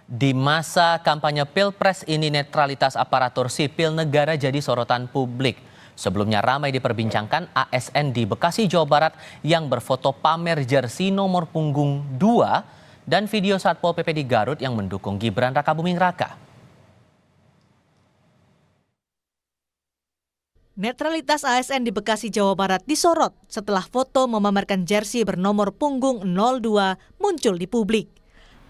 Di masa kampanye Pilpres ini netralitas aparatur sipil negara jadi sorotan publik. Sebelumnya ramai diperbincangkan ASN di Bekasi, Jawa Barat yang berfoto pamer jersey nomor punggung 2 dan video Satpol PP di Garut yang mendukung Gibran Rakabuming Raka. Netralitas ASN di Bekasi, Jawa Barat disorot setelah foto memamerkan jersey bernomor punggung 02 muncul di publik.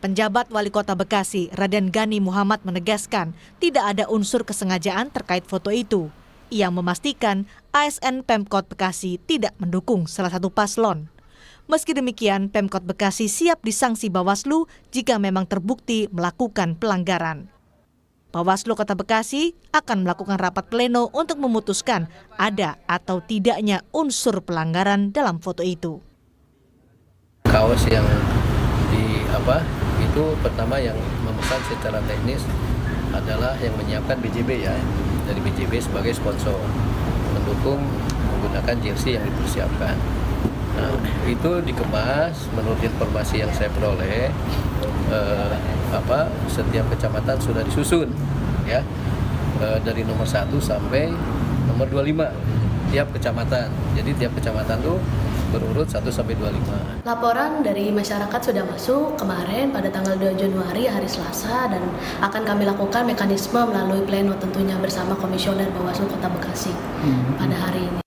Penjabat Wali Kota Bekasi, Raden Gani Muhammad menegaskan tidak ada unsur kesengajaan terkait foto itu. Ia memastikan ASN Pemkot Bekasi tidak mendukung salah satu paslon. Meski demikian, Pemkot Bekasi siap disanksi Bawaslu jika memang terbukti melakukan pelanggaran. Bawaslu Kota Bekasi akan melakukan rapat pleno untuk memutuskan ada atau tidaknya unsur pelanggaran dalam foto itu. Kaos yang itu pertama yang memesan secara teknis adalah yang menyiapkan BJB ya, dari BJB sebagai sponsor mendukung menggunakan jersey yang dipersiapkan. Nah, itu dikemas menurut informasi yang saya peroleh, setiap kecamatan sudah disusun ya, dari nomor 1 sampai nomor 25 tiap kecamatan. Jadi tiap kecamatan tuh berurut 1 sampai 25. Laporan dari masyarakat sudah masuk kemarin pada tanggal 2 Januari hari Selasa dan akan kami lakukan mekanisme melalui pleno tentunya bersama Komisioner Bawaslu Kota Bekasi pada hari ini.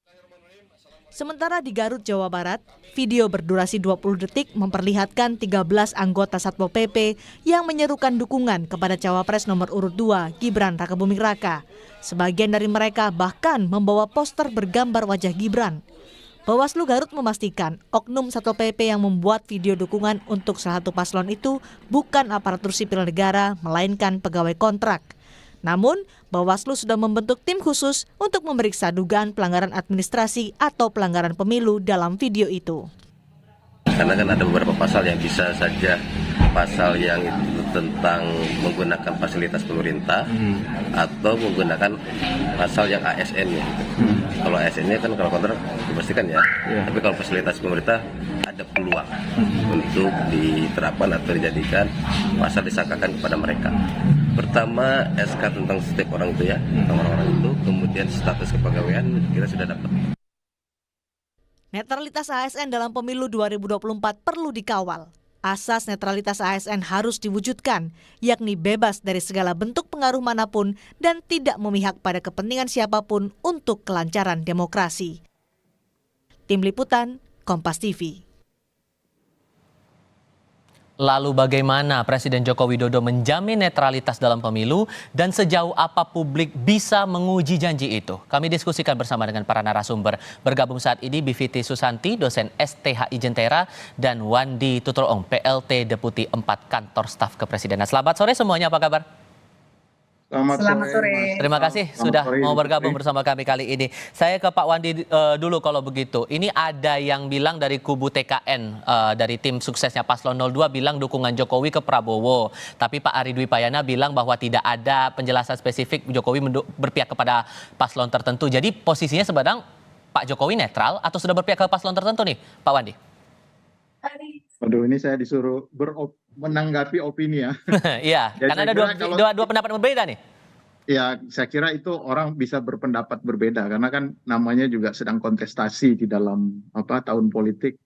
Sementara di Garut, Jawa Barat, video berdurasi 20 detik memperlihatkan 13 anggota Satpol PP yang menyerukan dukungan kepada Cawapres nomor urut 2 Gibran Rakabuming Raka. Sebagian dari mereka bahkan membawa poster bergambar wajah Gibran. Bawaslu Garut memastikan oknum Satpol PP yang membuat video dukungan untuk salah satu paslon itu bukan aparatur sipil negara, melainkan pegawai kontrak. Namun, Bawaslu sudah membentuk tim khusus untuk memeriksa dugaan pelanggaran administrasi atau pelanggaran pemilu dalam video itu. Karena kan ada beberapa pasal yang bisa saja pasal yang itu tentang menggunakan fasilitas pemerintah atau menggunakan pasal yang ASN-nya. Kalau ASN-nya kan kalau kontrak dipastikan ya. Tapi kalau fasilitas pemerintah ada peluang untuk diterapkan atau dijadikan pasal disangkakan kepada mereka. Pertama SK tentang setiap orang itu ya, orang-orang itu, kemudian status kepegawaian kita sudah dapat. Netralitas ASN dalam pemilu 2024 perlu dikawal. Asas netralitas ASN harus diwujudkan, yakni bebas dari segala bentuk pengaruh manapun dan tidak memihak pada kepentingan siapapun untuk kelancaran demokrasi. Tim Liputan, Kompas TV. Lalu bagaimana Presiden Joko Widodo menjamin netralitas dalam pemilu dan sejauh apa publik bisa menguji janji itu? Kami diskusikan bersama dengan para narasumber. Bergabung saat ini Bivitri Susanti, dosen STHI Jentera, dan Wandi Tutroong, PLT Deputi 4 Kantor Staf Kepresidenan. Selamat sore semuanya, apa kabar? Selamat sore. Terima kasih sudah mau bergabung bersama kami kali ini. Saya ke Pak Wandi dulu kalau begitu. Ini ada yang bilang dari kubu TKN, dari tim suksesnya Paslon 02 bilang dukungan Jokowi ke Prabowo. Tapi Pak Ari Dwi Payana bilang bahwa tidak ada penjelasan spesifik Jokowi berpihak kepada paslon tertentu. Jadi posisinya sebenarnya Pak Jokowi netral atau sudah berpihak ke paslon tertentu nih, Pak Wandi? Waduh, ini saya disuruh menanggapi opini ya. Iya, Ya, karena ada dua pendapat berbeda nih. Ya, saya kira itu orang bisa berpendapat berbeda karena kan namanya juga sedang kontestasi di dalam tahun politik.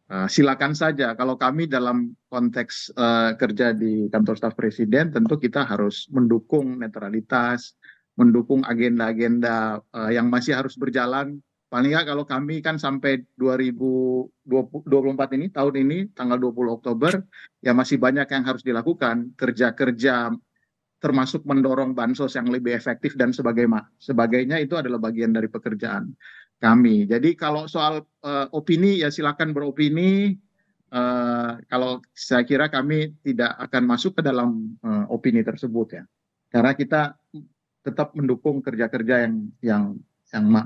Silakan saja. Kalau kami dalam konteks kerja di kantor staf presiden, tentu kita harus mendukung netralitas, mendukung agenda-agenda yang masih harus berjalan. Paling nggak kalau kami kan sampai 2024 ini, tahun ini, tanggal 20 Oktober, ya masih banyak yang harus dilakukan. Kerja-kerja termasuk mendorong bansos yang lebih efektif dan sebagainya itu adalah bagian dari pekerjaan kami. Jadi kalau soal opini ya silakan beropini. Kalau saya kira kami tidak akan masuk ke dalam opini tersebut ya. Karena kita tetap mendukung kerja-kerja yang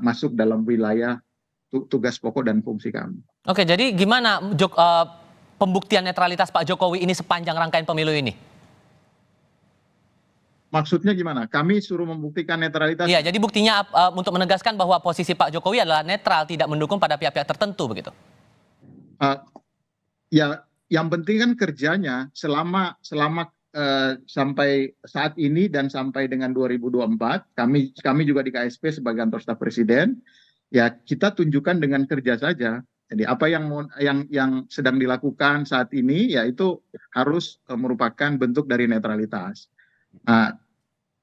masuk dalam wilayah tugas pokok dan fungsi kami. Oke, jadi gimana pembuktian netralitas Pak Jokowi ini sepanjang rangkaian pemilu ini? Maksudnya gimana? Kami suruh membuktikan netralitas? Iya, jadi buktinya untuk menegaskan bahwa posisi Pak Jokowi adalah netral, tidak mendukung pada pihak-pihak tertentu begitu? Ya, yang penting kan kerjanya selama sampai saat ini dan sampai dengan 2024, kami juga di KSP sebagai kantor staf presiden, ya kita tunjukkan dengan kerja saja. Jadi apa yang sedang dilakukan saat ini, ya itu harus merupakan bentuk dari netralitas. Nah,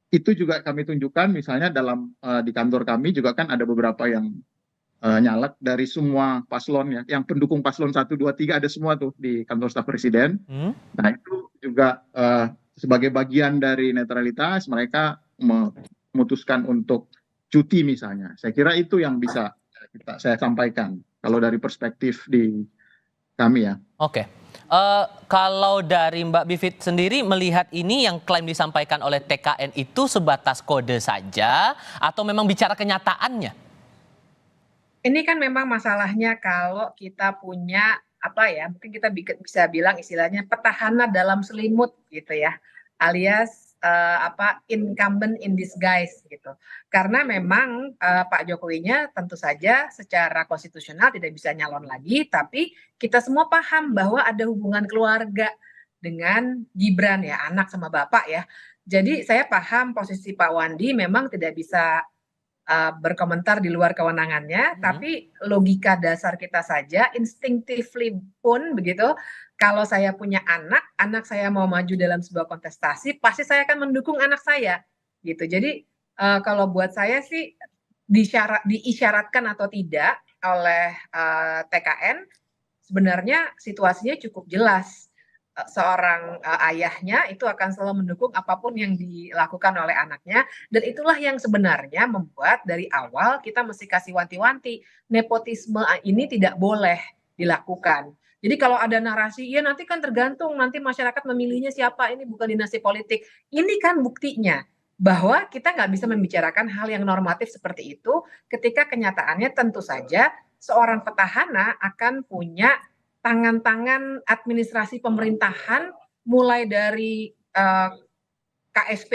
itu juga kami tunjukkan misalnya di kantor kami juga kan ada beberapa yang nyalek dari semua paslon ya, yang pendukung paslon 1, 2, 3 ada semua tuh di kantor staf presiden. Nah itu juga sebagai bagian dari netralitas mereka memutuskan untuk cuti misalnya. Saya kira itu yang bisa saya sampaikan kalau dari perspektif di kami ya. Oke. Kalau dari Mbak Bivit sendiri melihat ini yang klaim disampaikan oleh TKN itu sebatas kode saja atau memang bicara kenyataannya? Ini kan memang masalahnya kalau kita punya mungkin kita bisa bilang istilahnya petahana dalam selimut gitu ya, alias incumbent in disguise gitu. Karena memang Pak Jokowinya tentu saja secara konstitusional tidak bisa nyalon lagi, tapi kita semua paham bahwa ada hubungan keluarga dengan Gibran ya, anak sama bapak ya. Jadi saya paham posisi Pak Wandi memang tidak bisa berkomentar di luar kewenangannya, tapi logika dasar kita saja, instinctively pun begitu, kalau saya punya anak saya mau maju dalam sebuah kontestasi, pasti saya akan mendukung anak saya, gitu. Jadi kalau buat saya sih diisyaratkan atau tidak oleh TKN, sebenarnya situasinya cukup jelas. Seorang ayahnya itu akan selalu mendukung apapun yang dilakukan oleh anaknya, dan itulah yang sebenarnya membuat dari awal kita mesti kasih wanti-wanti, nepotisme ini tidak boleh dilakukan. Jadi kalau ada narasi, ya nanti kan tergantung nanti masyarakat memilihnya siapa, ini bukan dinasti politik. Ini kan buktinya bahwa kita nggak bisa membicarakan hal yang normatif seperti itu ketika kenyataannya tentu saja seorang petahana akan punya tangan-tangan administrasi pemerintahan mulai dari KSP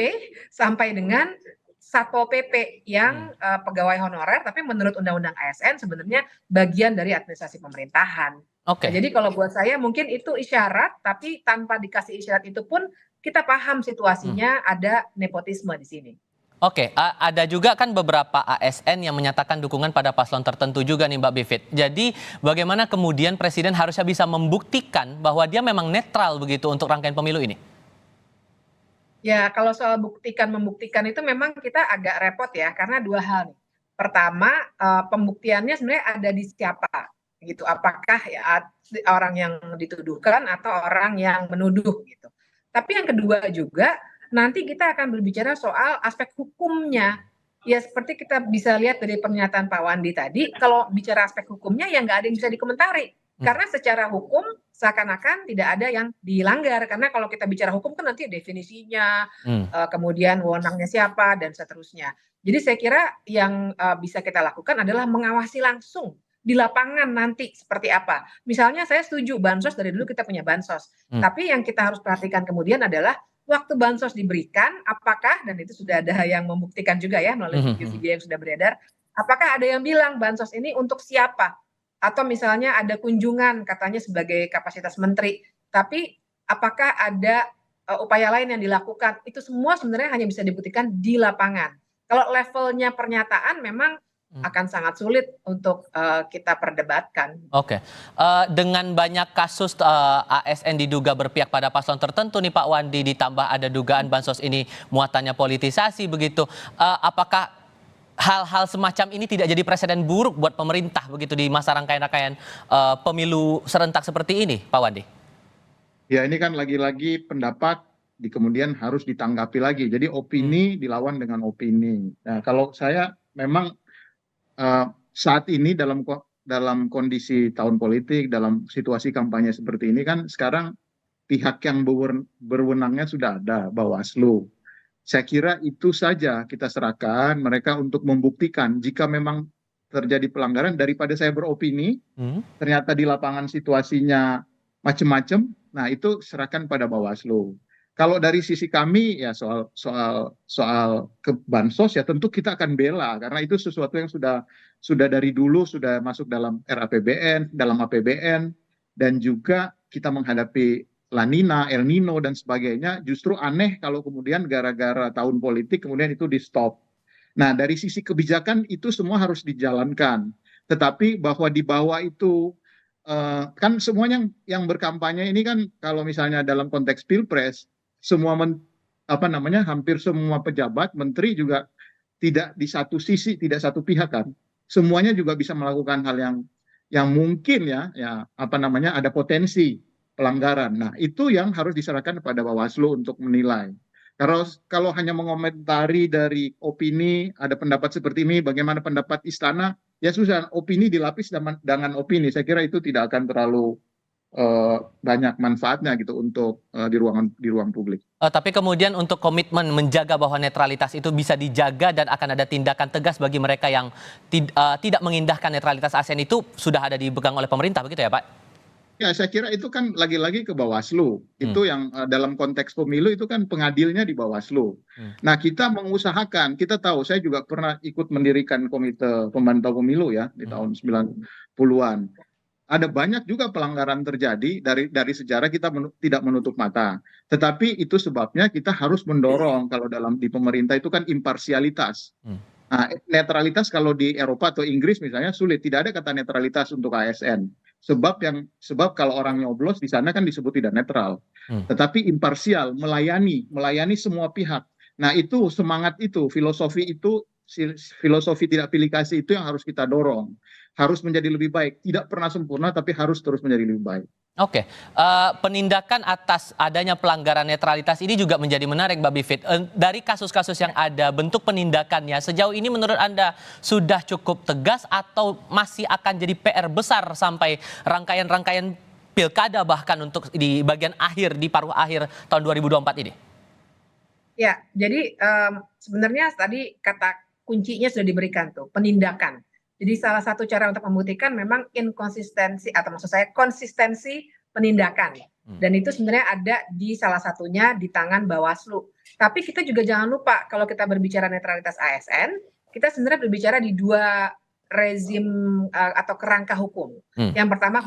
sampai dengan Satpol PP yang pegawai honorer, tapi menurut Undang-Undang ASN sebenarnya bagian dari administrasi pemerintahan. Oke. Nah, jadi kalau buat saya mungkin itu isyarat, tapi tanpa dikasih isyarat itu pun kita paham situasinya ada nepotisme di sini. Oke, ada juga kan beberapa ASN yang menyatakan dukungan pada paslon tertentu juga nih Mbak Bivit. Jadi bagaimana kemudian Presiden harusnya bisa membuktikan bahwa dia memang netral begitu untuk rangkaian pemilu ini? Ya, kalau soal membuktikan itu memang kita agak repot ya, karena dua hal nih. Pertama, pembuktiannya sebenarnya ada di siapa gitu. Apakah ya orang yang dituduhkan atau orang yang menuduh gitu. Tapi yang kedua juga, nanti kita akan berbicara soal aspek hukumnya. Ya seperti kita bisa lihat dari pernyataan Pak Wandi tadi, kalau bicara aspek hukumnya ya nggak ada yang bisa dikomentari. Karena secara hukum seakan-akan tidak ada yang dilanggar. Karena kalau kita bicara hukum kan nanti definisinya, kemudian wewenangnya siapa, dan seterusnya. Jadi saya kira yang bisa kita lakukan adalah mengawasi langsung di lapangan nanti seperti apa. Misalnya saya setuju bansos, dari dulu kita punya bansos. Tapi yang kita harus perhatikan kemudian adalah waktu bansos diberikan, apakah, dan itu sudah ada yang membuktikan juga ya melalui video-video yang sudah beredar, apakah ada yang bilang bansos ini untuk siapa? Atau misalnya ada kunjungan katanya sebagai kapasitas menteri, tapi apakah ada upaya lain yang dilakukan? Itu semua sebenarnya hanya bisa dibuktikan di lapangan. Kalau levelnya pernyataan memang akan sangat sulit untuk kita perdebatkan. Oke, dengan banyak kasus ASN diduga berpihak pada paslon tertentu nih Pak Wandi, ditambah ada dugaan bansos ini muatannya politisasi begitu, apakah hal-hal semacam ini tidak jadi presiden buruk buat pemerintah begitu di masa rangkaian pemilu serentak seperti ini, Pak Wandi? Ya, ini kan lagi-lagi pendapat kemudian harus ditanggapi lagi. Jadi opini dilawan dengan opini. Nah, kalau saya memang saat ini dalam kondisi tahun politik, dalam situasi kampanye seperti ini kan sekarang pihak yang berwenangnya sudah ada, Bawaslu. Saya kira itu saja kita serahkan mereka untuk membuktikan jika memang terjadi pelanggaran, daripada saya beropini, ternyata di lapangan situasinya macam-macam, nah itu serahkan pada Bawaslu. Kalau dari sisi kami ya soal ke bansos ya tentu kita akan bela, karena itu sesuatu yang sudah dari dulu sudah masuk dalam RAPBN, dalam APBN, dan juga kita menghadapi La Nina, El Nino dan sebagainya, justru aneh kalau kemudian gara-gara tahun politik kemudian itu di stop. Nah, dari sisi kebijakan itu semua harus dijalankan. Tetapi bahwa di bawah itu kan semuanya yang berkampanye ini kan kalau misalnya dalam konteks Pilpres semua hampir semua pejabat, menteri juga tidak di satu sisi, tidak satu pihak kan. Semuanya juga bisa melakukan hal yang mungkin ada potensi pelanggaran. Nah, itu yang harus diserahkan kepada Bawaslu untuk menilai. Kalau hanya mengomentari dari opini, ada pendapat seperti ini, bagaimana pendapat istana, ya susah, opini dilapis dengan opini. Saya kira itu tidak akan terlalu banyak manfaatnya gitu untuk di ruang publik. Tapi kemudian untuk komitmen menjaga bahwa netralitas itu bisa dijaga dan akan ada tindakan tegas bagi mereka yang tidak mengindahkan netralitas ASN itu sudah ada dipegang oleh pemerintah, begitu ya Pak? Ya, saya kira itu kan lagi-lagi ke Bawaslu. Itu yang dalam konteks pemilu itu kan pengadilnya di Bawaslu. Nah, kita mengusahakan, kita tahu, saya juga pernah ikut mendirikan komite pemantau pemilu ya di tahun 90-an. Ada banyak juga pelanggaran terjadi dari sejarah, kita tidak menutup mata. Tetapi itu sebabnya kita harus mendorong, kalau di pemerintah itu kan imparsialitas. Nah, netralitas kalau di Eropa atau Inggris misalnya sulit, tidak ada kata netralitas untuk ASN. Sebab kalau orang nyoblos di sana kan disebut tidak netral. Tetapi imparsial, melayani semua pihak. Nah, itu semangat itu, filosofi tidak pilih kasih itu yang harus kita dorong. Harus menjadi lebih baik. Tidak pernah sempurna, tapi harus terus menjadi lebih baik. Oke, penindakan atas adanya pelanggaran netralitas ini juga menjadi menarik, Mbak Bivit. Dari kasus-kasus yang ada, bentuk penindakannya sejauh ini menurut Anda sudah cukup tegas atau masih akan jadi PR besar sampai rangkaian-rangkaian pilkada bahkan untuk di bagian akhir, di paruh akhir tahun 2024 ini? Ya, jadi sebenarnya tadi kata kuncinya sudah diberikan tuh, penindakan. Jadi salah satu cara untuk membuktikan memang inkonsistensi atau maksud saya konsistensi penindakan. Dan itu sebenarnya ada di salah satunya di tangan Bawaslu. Tapi kita juga jangan lupa kalau kita berbicara netralitas ASN, kita sebenarnya berbicara di dua rezim atau kerangka hukum. Yang pertama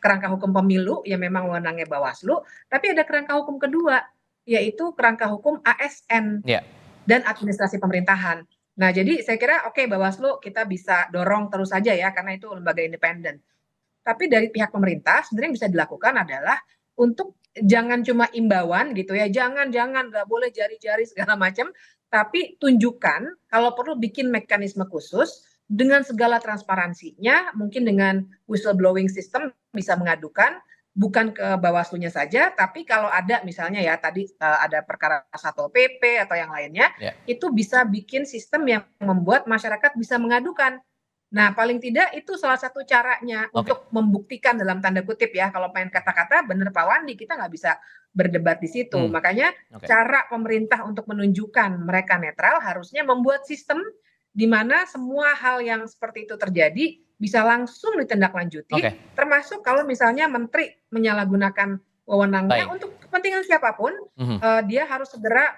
kerangka hukum pemilu yang memang wewenangnya Bawaslu, tapi ada kerangka hukum kedua yaitu kerangka hukum ASN dan administrasi pemerintahan. Nah, jadi saya kira oke, Bawaslu kita bisa dorong terus saja ya, karena itu lembaga independen. Tapi dari pihak pemerintah sebenarnya yang bisa dilakukan adalah untuk jangan cuma imbauan gitu ya, jangan nggak boleh jari-jari segala macam, tapi tunjukkan kalau perlu bikin mekanisme khusus dengan segala transparansinya, mungkin dengan whistleblowing system bisa mengadukan, bukan ke Bawaslu-nya saja, tapi kalau ada misalnya ya tadi ada perkara Satpol PP atau yang lainnya, itu bisa bikin sistem yang membuat masyarakat bisa mengadukan. Nah, paling tidak itu salah satu caranya untuk membuktikan dalam tanda kutip ya, kalau main kata-kata bener Pak Wandi, kita nggak bisa berdebat di situ. Makanya cara pemerintah untuk menunjukkan mereka netral harusnya membuat sistem di mana semua hal yang seperti itu terjadi bisa langsung ditindaklanjuti, termasuk kalau misalnya menteri menyalahgunakan wewenangnya untuk kepentingan siapapun, dia harus segera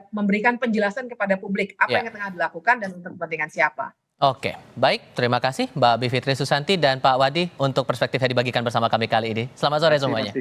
memberikan penjelasan kepada publik apa yang tengah dilakukan dan untuk kepentingan siapa. Oke, baik. Terima kasih Mbak Bivitri Susanti dan Pak Wadi untuk perspektif yang dibagikan bersama kami kali ini. Selamat sore semuanya.